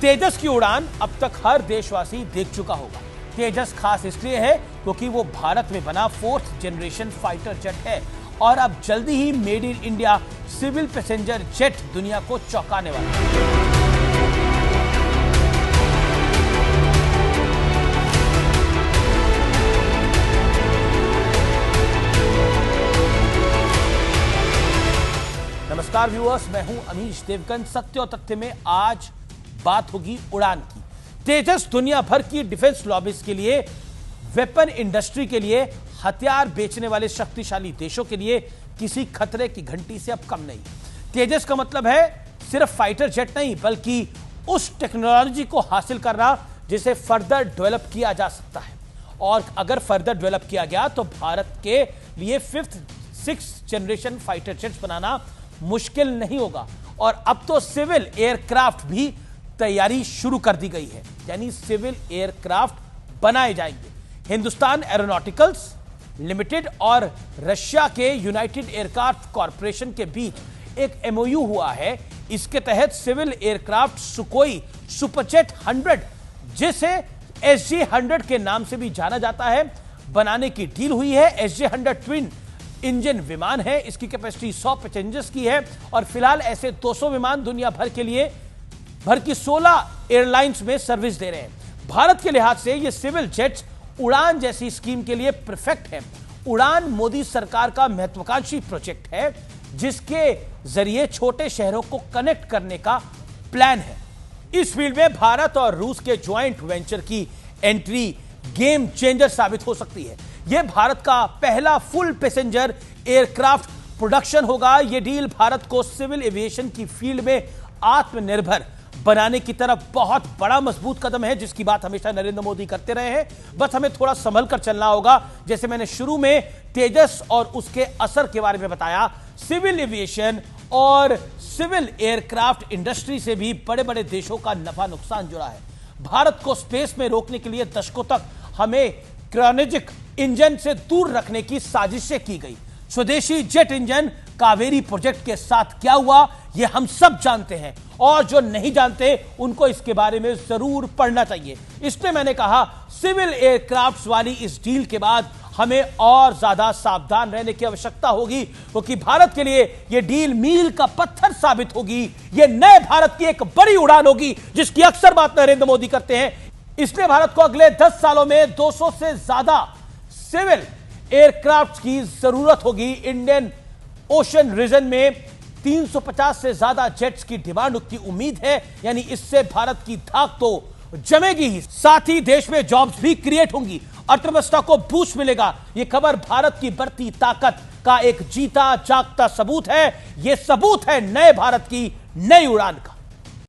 तेजस की उड़ान अब तक हर देशवासी देख चुका होगा। तेजस खास इसलिए है क्योंकि वो भारत में बना 4th जनरेशन फाइटर जेट है और अब जल्दी ही made in India civil passenger jet दुनिया को चौंकाने वाला है। नमस्कार व्यूअर्स, मैं हूं अमीश देवगन। सत्य और तथ्य में आज बात होगी उड़ान की। तेजस दुनिया भर की डिफेंस लॉबीज के लिए, वेपन इंडस्ट्री के लिए, हथियार बेचने वाले शक्तिशाली देशों के लिए किसी खतरे की घंटी से अब कम नहीं। तेजस का मतलब है सिर्फ फाइटर जेट नहीं, बल्कि उस टेक्नोलॉजी को हासिल करना जिसे फर्दर डेवलप किया जा सकता है। और अगर फर्दर डेवलप किया गया तो भारत के लिए 5th 6th generation fighter jets बनाना मुश्किल नहीं होगा। और अब तो सिविल एयरक्राफ्ट भी तैयारी शुरू कर दी गई है, यानी सिविल एयरक्राफ्ट बनाए जाएंगे। हिंदुस्तान एरोनॉटिकल्स लिमिटेड और रशिया के यूनाइटेड एयरक्राफ्ट कॉरपोरेशन के बीच एक एमओयू हुआ है। इसके तहत सिविल एयरक्राफ्ट सुकोई सुपरजेट 100, जिसे SJ-100 के नाम से भी जाना जाता है, बनाने की डील हुई है। SJ-100 ट्विन इंजन विमान है। इसकी कैपेसिटी 100 पैसेंजर्स की है और फिलहाल ऐसे 200 विमान दुनिया भर के लिए भर की 16 एयरलाइंस में सर्विस दे रहे हैं। भारत के लिहाज से ये सिविल जेट्स उड़ान जैसी स्कीम के लिए परफेक्ट है। उड़ान मोदी सरकार का महत्वाकांक्षी प्रोजेक्ट है, जिसके जरिए छोटे शहरों को कनेक्ट करने का प्लान है। इस फील्ड में भारत और रूस के ज्वाइंट वेंचर की एंट्री गेम चेंजर साबित हो सकती है। यह भारत का पहला फुल पैसेंजर एयरक्राफ्ट प्रोडक्शन होगा। यह डील भारत को सिविल एविएशन की फील्ड में आत्मनिर्भर बनाने की तरफ बहुत बड़ा मजबूत कदम है, जिसकी बात हमेशा नरेंद्र मोदी करते रहे हैं। बस हमें थोड़ा संभल कर चलना होगा। जैसे मैंने शुरू में तेजस और उसके असर के बारे में बताया, सिविल एविएशन और सिविल एयरक्राफ्ट इंडस्ट्री से भी बड़े बड़े देशों का नफा नुकसान जुड़ा है। भारत को स्पेस में रोकने के लिए दशकों तक हमें क्रायोजेनिक इंजन से दूर रखने की साजिशें की गई। स्वदेशी जेट इंजन कावेरी प्रोजेक्ट के साथ क्या हुआ, यह हम सब जानते हैं, और जो नहीं जानते उनको इसके बारे में जरूर पढ़ना चाहिए। इसलिए मैंने कहा, सिविल एयरक्राफ्ट्स वाली इस डील के बाद हमें और ज्यादा सावधान रहने की आवश्यकता होगी, क्योंकि भारत के लिए यह डील मील का पत्थर साबित होगी। यह नए भारत की एक बड़ी उड़ान होगी, जिसकी अक्सर बात नरेंद्र मोदी करते हैं। इसलिए भारत को अगले 10 सालों में 200 से ज्यादा सिविल एयरक्राफ्ट की जरूरत होगी। इंडियन ओशन रीजन में 350 से ज्यादा जेट्स की डिमांड की उम्मीद है, यानी इससे भारत की धाक तो जमेगी ही, साथ ही देश में जॉब्स भी क्रिएट होंगी, अर्थव्यवस्था को बूस्ट मिलेगा। यह खबर भारत की बढ़ती ताकत का एक जीता जागता सबूत है। यह सबूत है नए भारत की नई उड़ान का।